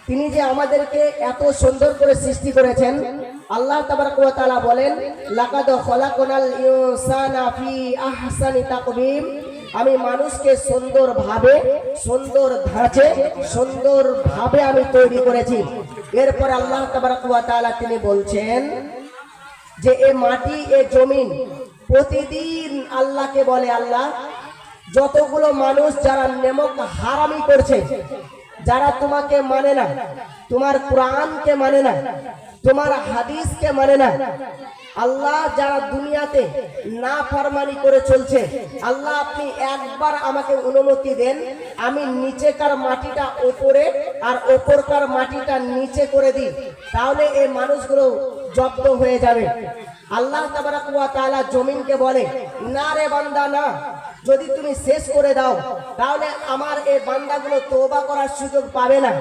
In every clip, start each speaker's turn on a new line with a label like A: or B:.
A: তিনি যে আমাদেরকে এত সুন্দর করে সৃষ্টি করেছেন। আল্লাহ তাবারক ওয়া তাআলা বলেন, লাকাদ খলাকনাল ইনসানা ফি আহসানি তাকবীম, আমি মানুষকে সুন্দরভাবে, সুন্দর ধাঁচে, সুন্দরভাবে আমি তৈরি করেছি। এরপর আল্লাহ তাবারক ওয়া তাআলা তিনি বলছেন যে এ মাটি, এ জমিন প্রতিদিন আল্লাহকে বলে, আল্লাহ যতগুলো মানুষ যারা নেমক হারামি করছে, যারা তোমাকে মানে না, তোমার কোরআনকে মানে না, তোমার হাদিসকে মানে না, আল্লাহ যারা দুনিয়াতে না ফরমানি করে চলছে, আল্লাহ আপনি একবার আমাকে অনুমতি দেন, আমি নিচেকার মাটিটা ওপরে আর ওপরকার মাটিটা নিচে করে দিই, তাহলে এই মানুষগুলো জব্দ হয়ে যাবে। আল্লাহ তাবারক ওয়া তাআলা জমিনকে বলে, না রে বান্দা না, যদি তুমি শেষ করে দাও তাহলে আমার এই বান্দাগুলো তওবা করার সুযোগ পাবে না,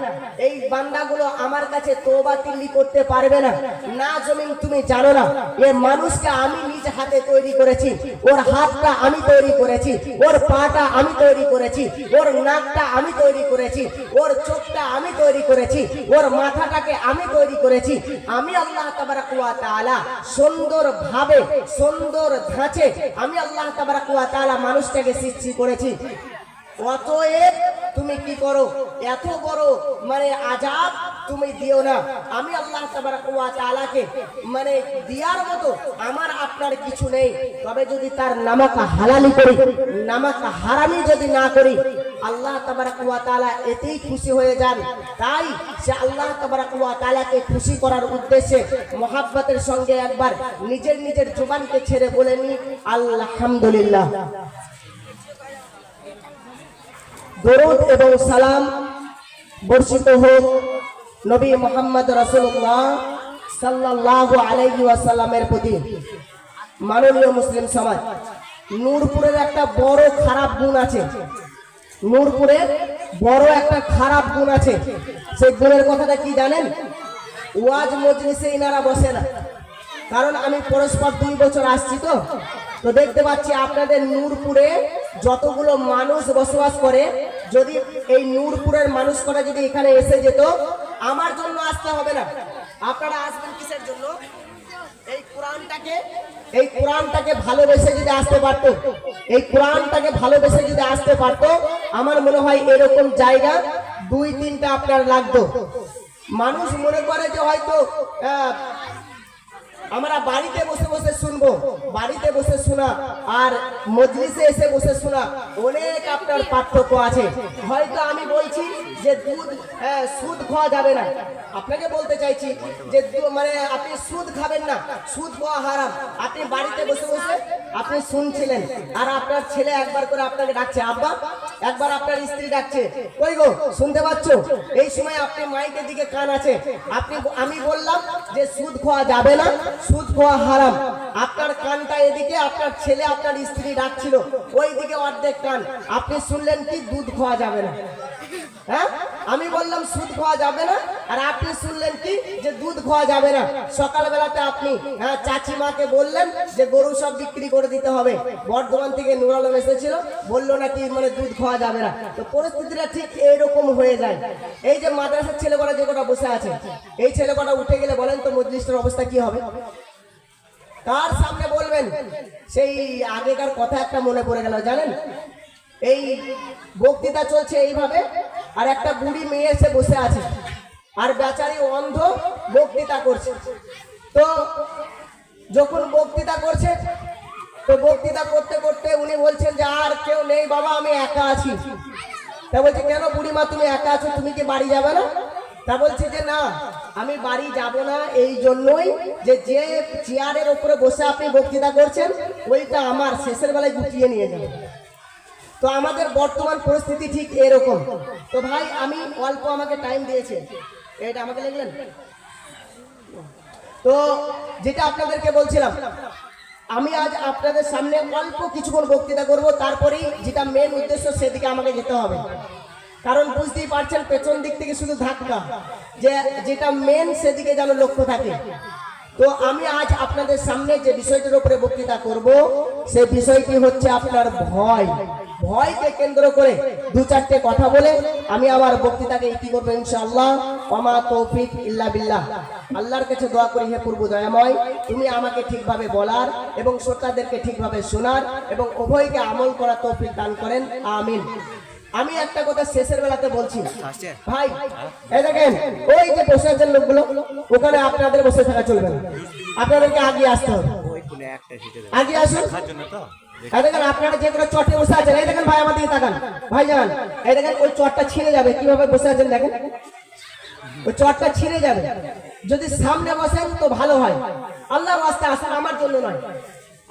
A: এই বান্দাগুলো আমার কাছে তওবা তিল্লি করতে পারবে না। না জমিন, তুমি জানো না এই মানুষকে আমি নিজ হাতে তৈরি করেছি, ওর হাতটা আমি তৈরি করেছি, ওর পাটা আমি তৈরি করেছি, ওর নাকটা আমি তৈরি করেছি, ওর চোখটা আমি তৈরি করেছি, ওর মাথাটাকে আমি তৈরি করেছি। আমি আল্লাহ তাবারক ওয়া তাআলা সুন্দরভাবে, সুন্দর ধাঁচে আমি আল্লাহ তাবারক ওয়া তাআলা মানুষটাকে সৃষ্টি করেছি। অতএব তুমি কি করো, এত বড় আযাব তুমি দিও না। আমি আল্লাহ তাবারক ওয়া তাআলাকে দিয়ার মতো আমার আপনার কিছু নেই। তবে যদি তার নামাক হালালি করি, নামাক হারামি যদি না করি, আল্লাহ তাবারক ওয়া তাআলা এতেই খুশি হয়ে যান। তাই সে আল্লাহ তাবারক ওয়া তাআলাকে খুশি করার উদ্দেশ্যে মহাব্বতের সঙ্গে একবার নিজের জবানকে ছেড়ে বলে নি আলহামদুলিল্লাহ। দরুদ এবং সালাম বর্ষিত হোক নবী মুহাম্মদ রাসূলুল্লাহ সাল্লাল্লাহু আলাইহি ওয়াসাল্লামের প্রতি। মাননীয় মুসলিম সমাজ, নূরপুরের একটা বড় খারাপ গুণ আছে, নূরপুরের বড় একটা খারাপ গুণ আছে। সেই গুণের কথাটা কি জানেন? ওয়াজ মজলিসে ইনারা বসে না। কারণ আমি পরস্পর 2 বছর আসছি, তো দেখতে পাচ্ছি আপনাদের নূরপুরে যতগুলো মানুষ বসবাস করে, যদি এই নূরপুরের মানুষ করা যদি এখানে এসে যেত, আমার জন্য আসতে হবে না, আপনারা আসবেন কিসের জন্য? এই কোরআনটাকে ভালোবেসে যদি আসতে পারতো, এই কোরআনটাকে ভালোবেসে যদি আসতে পারতো, আমার মনে হয় এরকম জায়গা 2-3টা আপনার লাগতো। মানুষ মনে করে যে হয়তো আমরা বাড়িতে বসে বসে শুনবো, বাড়িতে বসে শোনা আর মজলিসে এসে বসে শোনা অনেক আপনার পার্থক্য আছে। হয়তো আমি বলছি যে সুদ খাওয়া যাবে না, আপনাকে বলতে চাইছি যে আপনি সুদ খাবেন না, সুদ খাওয়া হারাম। আপনি বাড়িতে বসে বসে আপনি শুনছিলেন, আর আপনার ছেলে একবার করে আপনাকে ডাকছে আব্বা, একবার আপনার স্ত্রী ডাকছে কই গো, শুনতে পাচ্ছ? এই সময় আপনি মাইকের দিকে কান আছে, আমি বললাম যে সুদ খাওয়া যাবে না, সুদ খাওয়া হারাম। আপনার কানটা এদিকে, আপনার ছেলে আপনার স্ত্রী ডাকছিল ওই দিকে অর্ধেক কান, আপনি শুনলেন কি দুধ খাওয়া যাবে না। হ্যাঁ, আমি বললাম সুদ খাওয়া যাবে না, আর আপনি শুনলেন কি যে দুধ খাওয়া যাবে না। সকালবেলাতে আপনি চাচিমাকে বললেন যে গরু সব বিক্রি করে দিতে হবে। বর্ধমান থেকে নূর আলম এসেছিল, বললো নাকি দুধ খাওয়া যাবে না। তো পরিস্থিতিটা ঠিক এইরকম হয়ে যায়। এই যে মাদ্রাসার ছেলে কটা যে কটা বসে আছে, এই ছেলে কটা উঠে গেলে বলেন তো মজলিসটার অবস্থা কি হবে? কার সামনে বলবেন? সেই আগেকার কথা একটা মনে পড়ে গেল, জানেন? এই বক্তৃতা চলছে এইভাবে, আর একটা বুড়ি মেয়ে এসে বসে আছে, আর বেচারি অন্ধ বক্তৃতা করছে। তো যখন বক্তৃতা করছে, তো বক্তৃতা করতে করতে উনি বলছেন যে আর কেউ নেই বাবা, আমি একা আছি। তা বলছে কেন বুড়িমা তুমি একা আছো, তুমি কি বাড়ি যাবে না? তা বলছে যে না, আমি বাড়ি যাব না এই জন্যই যে চেয়ারের উপরে বসে আপনি বক্তৃতা করছেন ওইটা আমার শেষের বেলায় গুটিয়ে নিয়ে যাবে। তো আমাদের বর্তমান পরিস্থিতি ঠিক এরকম। তো ভাই আমি অল্প, আমাকে টাইম দিয়েছে, এটা আমাকে লিখলেন। তো যেটা আপনাদেরকে বলছিলাম, আমি আজ আপনাদের সামনে অল্প কিছুক্ষণ বক্তৃতা করব, তারপরেই যেটা মেন উদ্দেশ্য সেদিকে আমাকে যেতে হবে। কারণ বুঝতেই পারছেন পেছন দিক থেকে শুধু ধাক্কা, যেটা মেন সেদিকে যেন লক্ষ্য থাকে। তো তো আমি আজ আপনাদের সামনে যে বিষয়টির উপরে বক্তৃতা করব সেই বিষয়টি হচ্ছে আপনার ভয়। ভয়কে কেন্দ্র করে দু চারটে কথা বলে আমি আমার বক্তৃতাকে ইতি করবো ইনশাআল্লাহ। ওমা তৌফিক ইল্লা বিল্লাহ। আল্লাহর কাছে দোয়া করি, হে পূর্ব দয়াময়, তুমি আমাকে ঠিকভাবে বলার এবং শ্রোতাদেরকে ঠিকভাবে শোনার এবং উভয়কে আমল করার তৌফিক দান করেন, আমিন। আমি একটা কথা শেষের বেলাতে বলছি ভাই, এই দেখেন ওই যে বসে আছেন লোকগুলো, ওখানে আপনাদের বসে থাকা চলবে না, আপনাদেরকে আগে আসতে হবে। আগে আসুন। এই দেখেন আপনারা যে কোনো চটে বসে আছেন, এই দেখেন ভাই আমার দিকে তাকান, ভাই জান এই দেখেন ওই চটটা ছিঁড়ে যাবে, কিভাবে বসে আছেন দেখেন, ওই চটটা ছিঁড়ে যাবে। যদি সামনে বসেন তো ভালো হয়, আল্লাহর রাস্তায় আসেন, আমার জন্য নয়,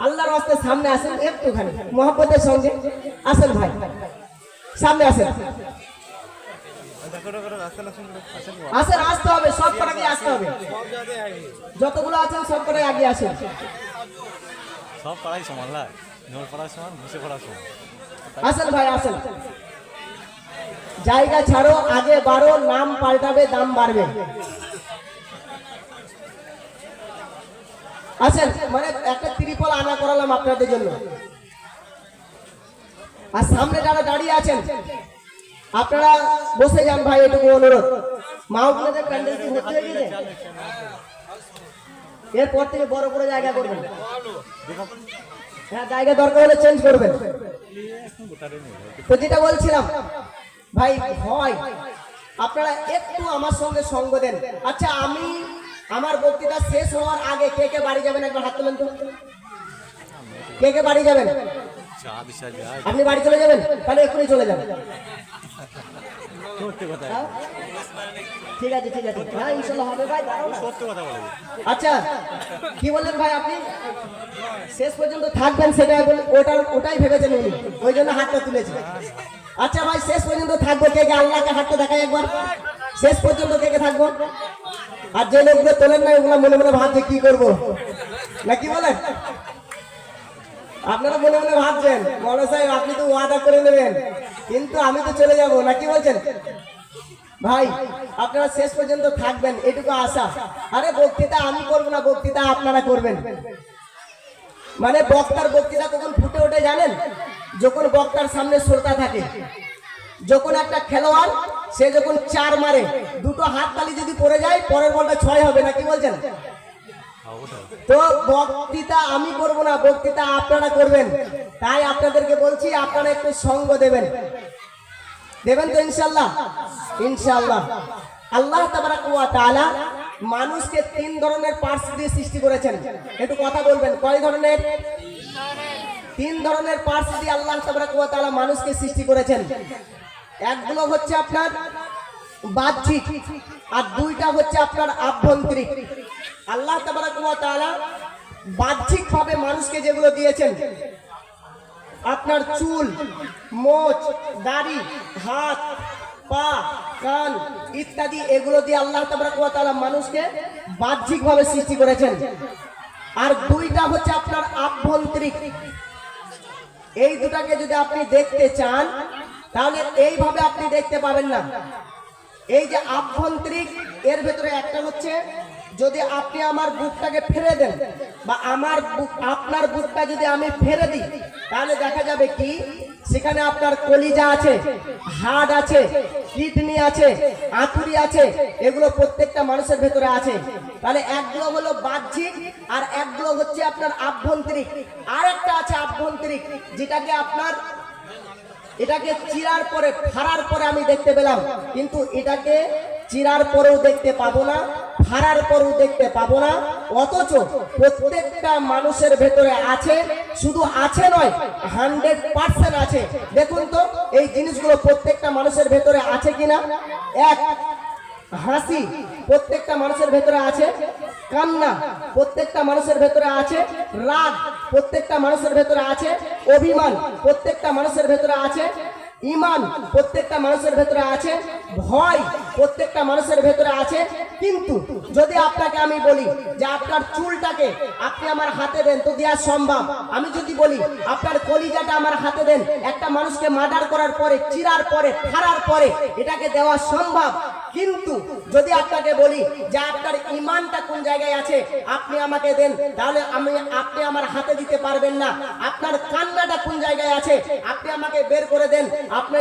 A: আল্লাহর রাস্তায় সামনে আসেন, একটুখানি মোহাম্মতের সঙ্গে আসেন ভাই, সামনে আসেন, আসেন, আসতে হবে, সব কটাকে আসতে হবে, যতগুলো আছেন সব কটাই আগে আসেন।
B: সব পড়াই সমান লাগে, নোট পড়ার সমান, বসে পড়ার সমান।
A: আসেন ভাই আসেন, জায়গা ছাড়ো, আগে বাড়ো, নাম পাল্টাবে, দাম বাড়বে। আসেন, মানে একটা ত্রিপল আনা করালাম আপনাদের জন্য। আর সামনে যারা দাঁড়িয়ে আছেন আপনারা বসে যান ভাই, এটুকু অনুরোধ। মাহফিলের প্যান্ডেল কি হতে হয়ে গেছে? এরপর থেকে বড় করে জায়গা করবেন, হ্যাঁ জায়গা দরকার হলে চেঞ্জ করবেন। তো যেটা বলছিলাম ভাই, ভয়, আপনারা একটু আমার সঙ্গে সঙ্গ দেন। আচ্ছা, আমি আমার বক্তৃতা শেষ হওয়ার আগে কে কে বাড়ি যাবেন একবার হাত তোলেন তো। কে কে বাড়ি যাবেন? আপনি বাড়ি চলে যাবেন? তাহলে এক্ষুনি চলে যাবেন। ঠিক আছে ঠিক আছে, হ্যাঁ ইনশাআল্লাহ হবে ভাই। আচ্ছা কি বললেন ভাই, আপনি শেষ পর্যন্ত থাকবেন সেটাই ওটাই ভেবেছেন উনি, ওই জন্য হাতটা তুলেছে। আচ্ছা ভাই, শেষ পর্যন্ত থাকবো কে কে? আল্লাহকে হাতটা দেখাই একবার, শেষ পর্যন্ত কে কে থাকবো? আর যে লোকগুলো তোলেন না ওগুলো মনে মনে ভাবছে কি করবো, না কি বলেন? আপনারা মনে মনে ভাবছেন মৌলানা সাহেব আপনি তো ওয়াদা করে নেবেন, কিন্তু আমি তো চলে যাব, না কি বলছেন ভাই? আপনারা শেষ পর্যন্ত থাকবেন এটুকু আশা। আরে বক্তৃতা আমি করবো না, বক্তৃতা আপনারা করবেন। মানে বক্তার বক্তৃতা কখন ফুটে ওঠে জানেন? যখন বক্তার সামনে শ্রোতা থাকে। যখন একটা খেলোয়াড় সে যখন চার মারে, দুটো হাত তালি যদি পড়ে যায়, পরের বলটা 6 হবে, না কি বলছেন? তো বক্তৃতা আমি করব না, বক্তৃতা আপনারা করবেন। তাই আপনাদেরকে বলছি আপনারা একটু সঙ্গ দেবেন, দেবেন তো ইনশাআল্লাহ? ইনশাআল্লাহ। আল্লাহ তাবারাক ওয়া তাআলা মানুষকে 3 ধরনের পার্টস দিয়ে সৃষ্টি করেছেন। একটু কথা বলবেন, কয় ধরনের? 3 ধরনের পার্টস দিয়ে আল্লাহ তাবারাক ওয়া তাআলা মানুষকে সৃষ্টি করেছেন। একগুলো হচ্ছে আপনার বাহ্যিক, আর দুইটা হচ্ছে আপনার আভ্যন্তরিক। আল্লাহ তাবারাক ওয়া তাআলা বাহ্যিক ভাবে মানুষকে যেগুলো দিয়েছেন, আপনার চুল, মোচ, দাড়ি, হাত, পা, কান ইত্যাদি, এগুলো দিয়ে আল্লাহ তাবারাক ওয়া তাআলা মানুষকে বাহ্যিক ভাবে সৃষ্টি করেছেন। আর দুইটা হচ্ছে আপনার আভ্যন্তরিক। এই দুটাকে যদি আপনি দেখতে চান তাহলে এইভাবে আপনি দেখতে পাবেন না। এই যে আভ্যন্তরিক, এর ভেতরে একটা হচ্ছে যদি আপনি আমার বুকটাকে ফেলে দেন, বা আপনার বুকটা যদি আমি ফেলে দিই, তাহলে দেখা যাবে কি সেখানে আপনার কলিজা আছে, হাড় আছে, কিডনি আছে, আঁতুড়ি আছে, এগুলো প্রত্যেকটা মানুষের ভেতরে আছে। তাহলে একগুলো হলো বাহ্যিক আর একগুলো হচ্ছে আপনার আভ্যন্তরিক। আর একটা আছে আভ্যন্তরিক, যেটাকে আপনার এটাকে চিরার পরে, ফাড়ার পরে আমি দেখতে পেলাম, কিন্তু এটাকে চিরার পরেও দেখতে পাবো না, ফাড়ার পরেও দেখতে পাবো না, অথচ প্রত্যেকটা মানুষের ভেতরে আছে। শুধু আছে নয়, 100% আছে। দেখুন তো এই জিনিসগুলো প্রত্যেকটা মানুষের ভেতরে আছে কিনা। এক, হাসি প্রত্যেকটা মানুষের ভেতরে আছে, কান্না প্রত্যেকটা মানুষের ভেতরে আছে, রাগ প্রত্যেকটা মানুষের ভেতরে আছে, অভিমান প্রত্যেকটা মানুষের ভেতরে আছে, ঈমান প্রত্যেকটা মানুষের ভেতরে আছে, ভয় প্রত্যেকটা মানুষের ভেতরে আছে। কিন্তু যদি আপনাকে আমি বলি যে আপনার চুলটাকে আপনি আমার হাতে দেন তো দেওয়া সম্ভব। আমি যদি বলি আপনার কলিজাটা আমার হাতে দেন, একটা মানুষকে মার্ডার করার পরে, চিরার পরে, ফাড়ার পরে এটাকে দেওয়া সম্ভব। কিন্তু যদি আপনাকে বলি যে আপনার ইমানটা কোন জায়গায় আছে, আপনি আমাকে দেন, তাহলে আপনি আমার হাতে দিতে পারবেন না। আপনার কান্নাটা কোন জায়গায় আছে, আপনি আমাকে বের করে দেন, আপনি